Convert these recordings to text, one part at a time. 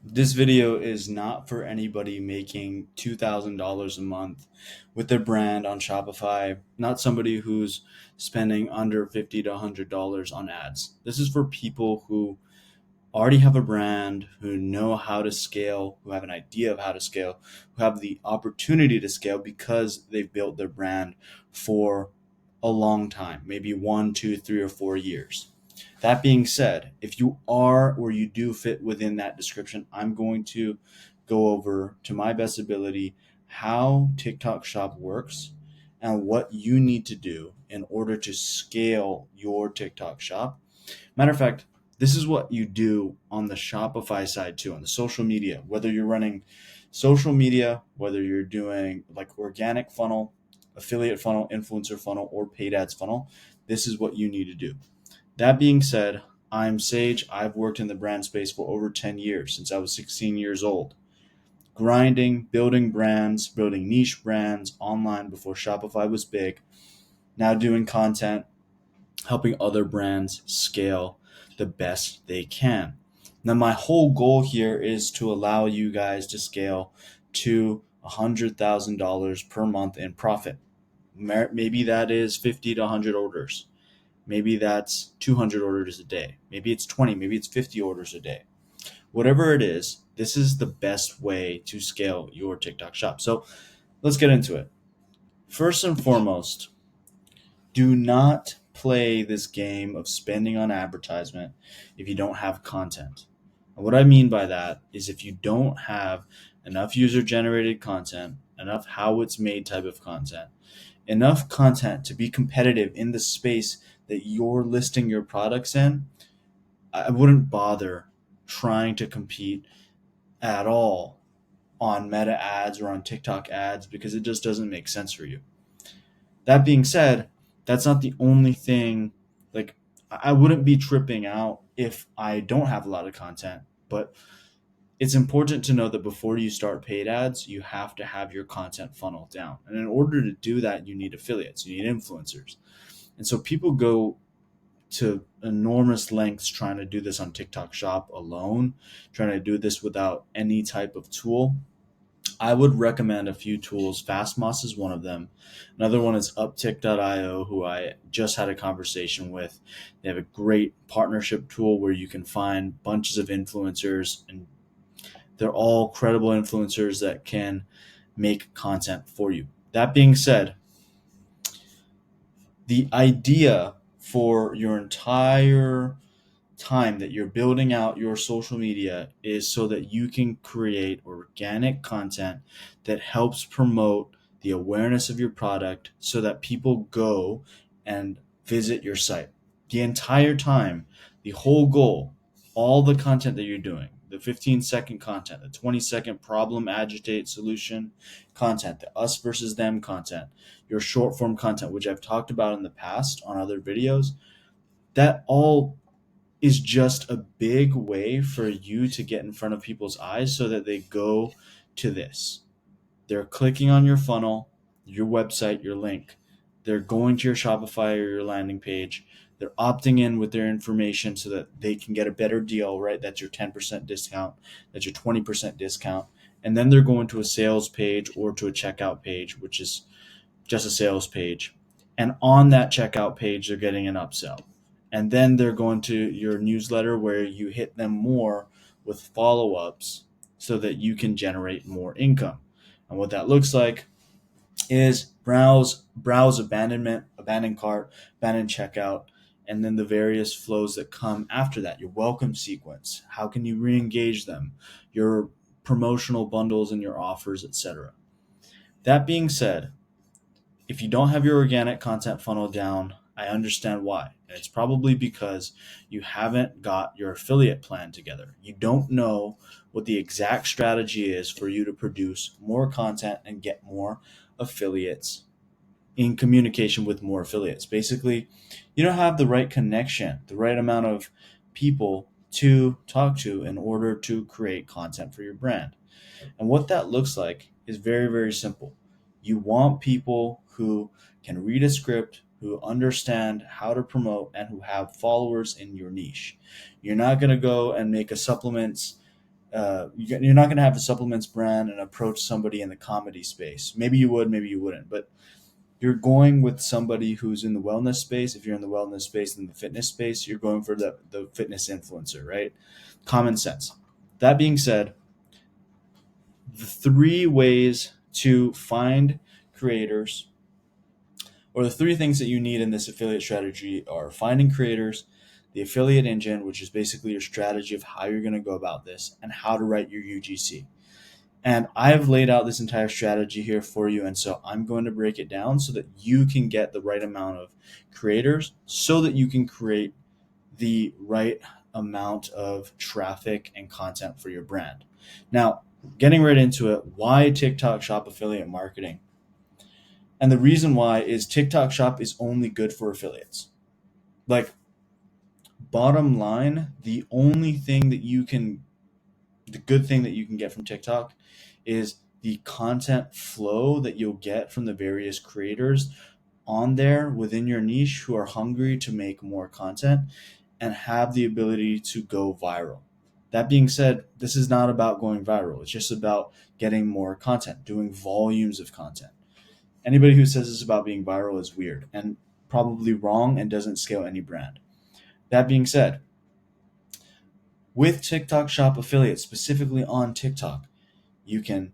This video is not for anybody making $2,000 a month with their brand on Shopify, not somebody who's spending under $50 to $100 on ads. This is for people who already have a brand, who know how to scale, who have an idea of how to scale, who have the opportunity to scale because they've built their brand for a long time, maybe 1, 2, 3, or 4 years. That being said, if you are or you do fit within that description, I'm going to go over to my best ability how TikTok Shop works and what you need to do in order to scale your TikTok Shop. Matter of fact, this is what you do on the Shopify side too, on the social media, whether you're running social media, whether you're doing like organic funnel, affiliate funnel, influencer funnel, or paid ads funnel. This is what you need to do. That being said, I'm Sage. I've worked in the brand space for over 10 years, since I was 16 years old, grinding, building brands, building niche brands online before Shopify was big, now doing content, helping other brands scale the best they can. Now, my whole goal here is to allow you guys to scale to $100,000 per month in profit. Maybe that is 50 to 100 orders. Maybe that's 200 orders a day. Maybe it's 20. Maybe it's 50 orders a day. Whatever it is, this is the best way to scale your TikTok shop. So let's get into it. First and foremost, do not play this game of spending on advertisement if you don't have content. And what I mean by that is if you don't have enough user generated content, enough how it's made type of content, enough content to be competitive in the space that you're listing your products in, I wouldn't bother trying to compete at all on Meta ads or on TikTok ads because it just doesn't make sense for you. That being said, that's not the only thing. Like, I wouldn't be tripping out if I don't have a lot of content, but it's important to know that before you start paid ads, you have to have your content funnel down. And in order to do that, you need affiliates, you need influencers. And so people go to enormous lengths trying to do this on TikTok Shop alone, trying to do this without any type of tool. I would recommend a few tools. Fastmoss is one of them. Another one is Uptick.io, who I just had a conversation with. They have a great partnership tool where you can find bunches of influencers, and they're all credible influencers that can make content for you. That being said, the idea for your entire time that you're building out your social media is so that you can create organic content that helps promote the awareness of your product so that people go and visit your site. The entire time, the whole goal, all the content that you're doing, the 15-second content, the 20-second problem, agitate, solution content, the us versus them content, your short form content, which I've talked about in the past on other videos, that all is just a big way for you to get in front of people's eyes so that they go to this. They're clicking on your funnel, your website, your link. They're going to your Shopify or your landing page. They're opting in with their information so that they can get a better deal, right? That's your 10% discount, that's your 20% discount. And then they're going to a sales page or to a checkout page, which is just a sales page. And on that checkout page, they're getting an upsell. And then they're going to your newsletter where you hit them more with follow ups so that you can generate more income. And what that looks like is browse abandonment, abandon cart, abandon checkout, and then the various flows that come after that. Your welcome sequence, how can you re-engage them, your promotional bundles and your offers, etc. That being said, if you don't have your organic content funnel down, I understand why. It's probably because you haven't got your affiliate plan together. You don't know what the exact strategy is for you to produce more content and get more affiliates in communication with more affiliates. Basically, you don't have the right connection, the right amount of people to talk to in order to create content for your brand. And what that looks like is very, very simple. You want people who can read a script, who understand how to promote, and who have followers in your niche. You're not going to go and make a supplements You're not going to have a supplements brand and approach somebody in the comedy space. Maybe you would, maybe you wouldn't, but you're going with somebody who's in the wellness space. If you're in the wellness space and the fitness space, you're going for the fitness influencer, right? Common sense. That being said, the three ways to find creators, or the three things that you need in this affiliate strategy, are finding creators, the affiliate engine, which is basically your strategy of how you're going to go about this, and how to write your UGC. And I have laid out this entire strategy here for you. And so I'm going to break it down so that you can get the right amount of creators so that you can create the right amount of traffic and content for your brand. Now, getting right into it, why TikTok Shop affiliate marketing? And the reason why is TikTok Shop is only good for affiliates. Like, bottom line, the good thing that you can get from TikTok is the content flow that you'll get from the various creators on there within your niche who are hungry to make more content and have the ability to go viral. That being said, this is not about going viral. It's just about getting more content, doing volumes of content. Anybody who says it's about being viral is weird and probably wrong and doesn't scale any brand. That being said, with TikTok Shop affiliates, specifically on TikTok, you can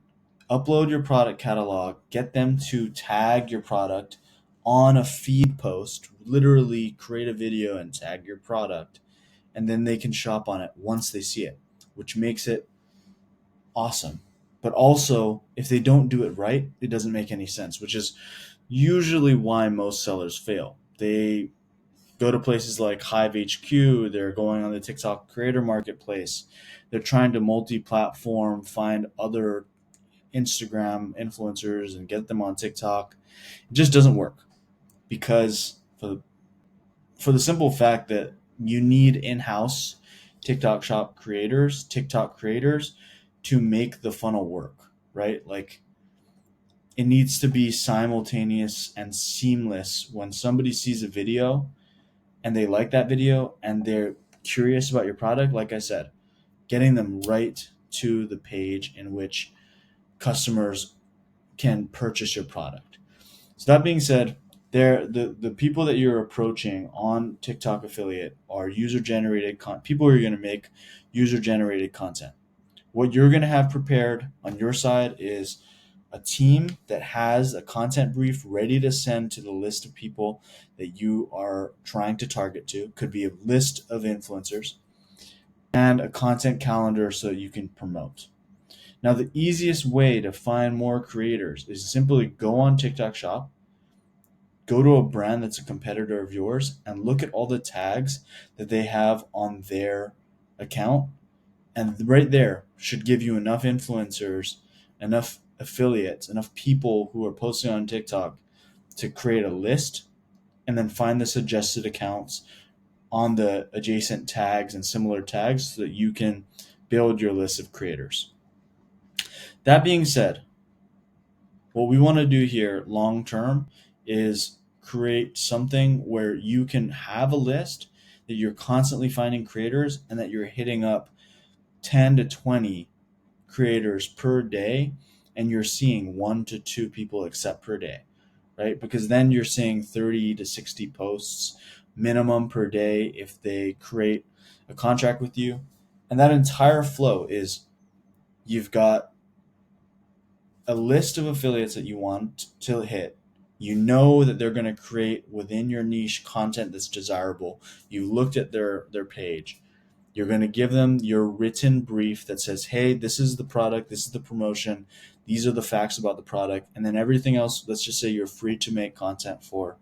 upload your product catalog, get them to tag your product on a feed post, literally create a video and tag your product, and then they can shop on it once they see it, which makes it awesome. But also, if they don't do it right, it doesn't make any sense, which is usually why most sellers fail. They go to places like Hive HQ, they're going on the TikTok creator marketplace, they're trying to multi platform, find other Instagram influencers and get them on TikTok. It just doesn't work because for the simple fact that you need in-house TikTok creators to make the funnel work, right? Like, it needs to be simultaneous and seamless. When somebody sees a video and they like that video and they're curious about your product, like I said, getting them right to the page in which customers can purchase your product. So that being said, the people that you're approaching on TikTok affiliate are user generated people who are going to make user generated content. What you're going to have prepared on your side is a team that has a content brief ready to send to the list of people that you are trying to target to. Could be a list of influencers and a content calendar so you can promote. Now, the easiest way to find more creators is simply go on TikTok Shop, go to a brand that's a competitor of yours, and look at all the tags that they have on their account. And right there should give you enough influencers, enough affiliates, enough people who are posting on TikTok to create a list and then find the suggested accounts on the adjacent tags and similar tags so that you can build your list of creators. That being said, what we want to do here long term is create something where you can have a list that you're constantly finding creators and that you're hitting up 10 to 20 creators per day and you're seeing 1 to 2 people accept per day, right? Because then you're seeing 30 to 60 posts minimum per day if they create a contract with you. And that entire flow is you've got a list of affiliates that you want to hit. You know that they're going to create within your niche content that's desirable. You looked at their page. You're going to give them your written brief that says, hey, this is the product, this is the promotion, these are the facts about the product, and then everything else, let's just say you're free to make content for.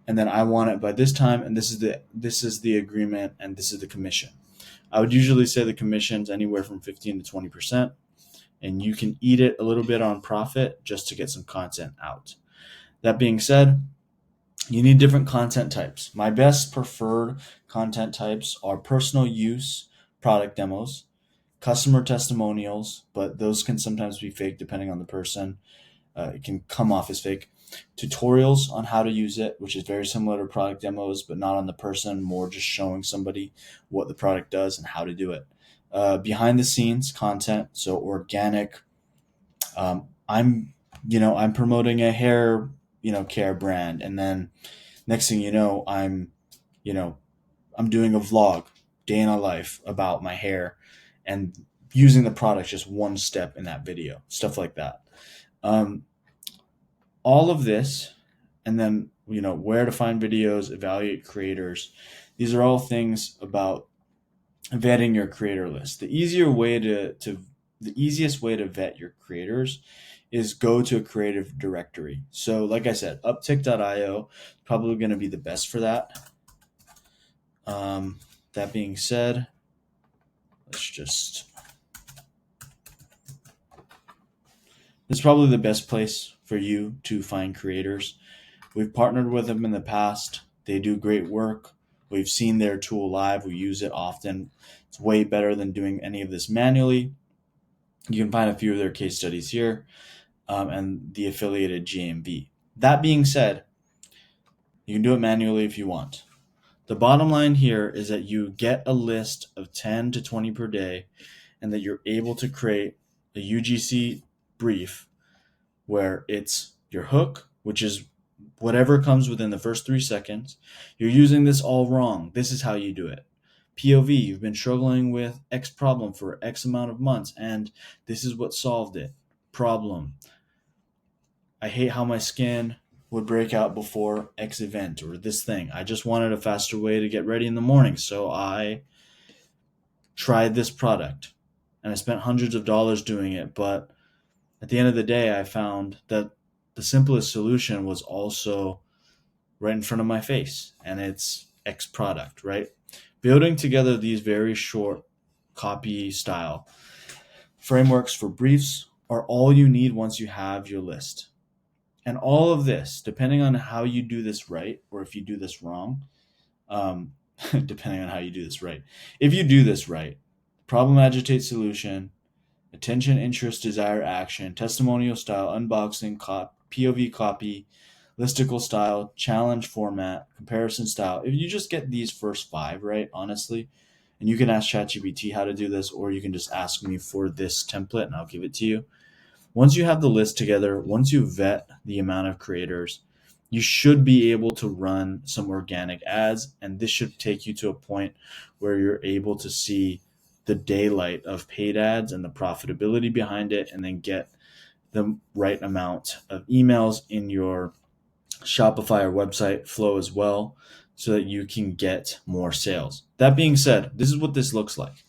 And then I want it by this time, and this is the agreement, and this is the commission. I would usually say the commission's anywhere from 15 to 20%, and you can eat it a little bit on profit just to get some content out. That being said, you need different content types. My best preferred content types are personal use product demos, customer testimonials, but those can sometimes be fake depending on the person. It can come off as fake. Tutorials on how to use it, which is very similar to product demos, but not on the person, more just showing somebody what the product does and how to do it. behind the scenes content, so organic. I'm promoting a hair care brand, and then next thing you know, you know I'm doing a vlog, day in a life about my hair, and using the product just one step in that video, stuff like that. Um, all of this, and then where to find videos, evaluate creators. These are all things about vetting your creator list. The easiest way to vet your creators is go to a creative directory. So like I said, uptick.io is probably going to be the best for that. That being said, let's just this is probably the best place for you to find creators. We've partnered with them in the past. They do great work. We've seen their tool live. We use it often. It's way better than doing any of this manually. You can find a few of their case studies here, and the affiliated GMV. That being said, you can do it manually if you want. The bottom line here is that you get a list of 10 to 20 per day, and that you're able to create a UGC brief where it's your hook, which is whatever comes within the first 3 seconds. You're using this all wrong. This is how you do it. POV, you've been struggling with X problem for X amount of months, and this is what solved it. Problem, I hate how my skin would break out before X event or this thing. I just wanted a faster way to get ready in the morning, so I tried this product. And I spent hundreds of dollars doing it, but at the end of the day, I found that the simplest solution was also right in front of my face, and it's X product, right? Building together these very short copy style frameworks for briefs are all you need once you have your list. And all of this, depending on how you do this right, or if you do this wrong, um, depending on how you do this right. If you do this right, problem, agitate, solution, attention, interest, desire, action, testimonial style, unboxing, POV copy, listicle style, challenge format, comparison style. If you just get these first five right, honestly, and you can ask ChatGPT how to do this, or you can just ask me for this template and I'll give it to you. Once you have the list together, once you vet the amount of creators, you should be able to run some organic ads, and this should take you to a point where you're able to see the daylight of paid ads and the profitability behind it, and then get the right amount of emails in your Shopify or website flow as well, so that you can get more sales. That being said, this is what this looks like.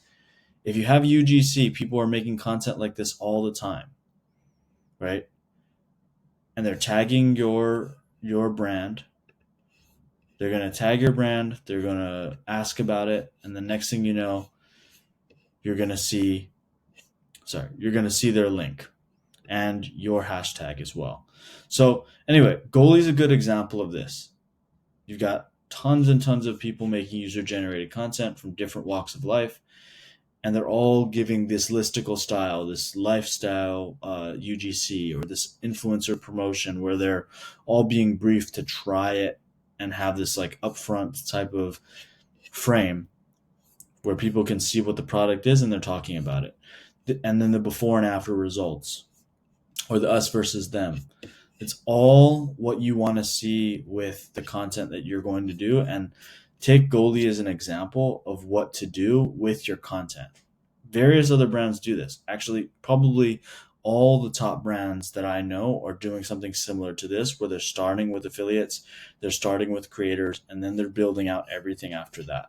If you have UGC, people are making content like this all the time, right? And they're tagging your brand. They're going to tag your brand, they're going to ask about it, and the next thing you know, you're going to see their link and your hashtag as well. So anyway, Goalie is a good example of this. You've got tons and tons of people making user generated content from different walks of life, and they're all giving this listicle style, this lifestyle UGC, or this influencer promotion, where they're all being briefed to try it and have this like upfront type of frame where people can see what the product is and they're talking about it. And then the before and after results, or the us versus them. It's all what you want to see with the content that you're going to do. And take Goalie as an example of what to do with your content. Various other brands do this. Actually, probably all the top brands that I know are doing something similar to this, where they're starting with affiliates, they're starting with creators, and then they're building out everything after that.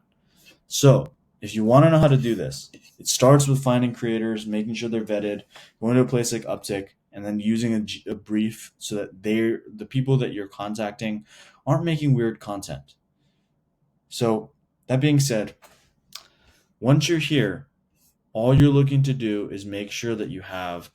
So if you want to know how to do this, it starts with finding creators, making sure they're vetted, going to a place like Uptick, and then using a brief so that the people that you're contacting aren't making weird content. So that being said, once you're here, all you're looking to do is make sure that you have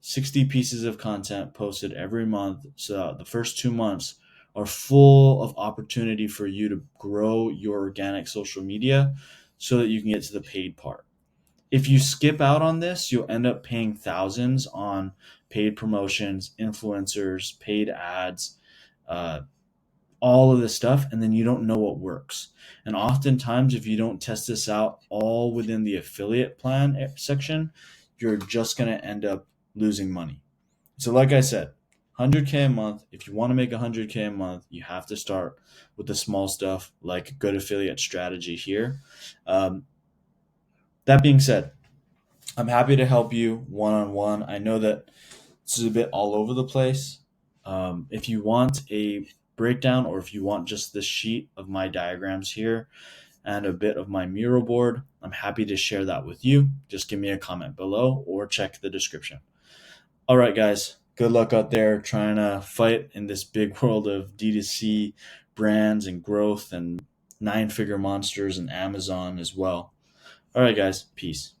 60 pieces of content posted every month, so the first 2 months are full of opportunity for you to grow your organic social media so that you can get to the paid part. If you skip out on this, you'll end up paying thousands on paid promotions, influencers, paid ads, uh, all of this stuff, and then you don't know what works. And oftentimes, if you don't test this out all within the affiliate plan section, you're just going to end up losing money. So, like I said, 100K a month. If you want to make 100K a month, you have to start with the small stuff like a good affiliate strategy here. Um, that being said, I'm happy to help you one on one. I know that this is a bit all over the place. If you want a breakdown, or if you want just the sheet of my diagrams here and a bit of my mural board, I'm happy to share that with you. Just give me a comment below or check the description. All right, guys, good luck out there trying to fight in this big world of D2C brands and growth and nine figure monsters and Amazon as well. All right, guys, peace.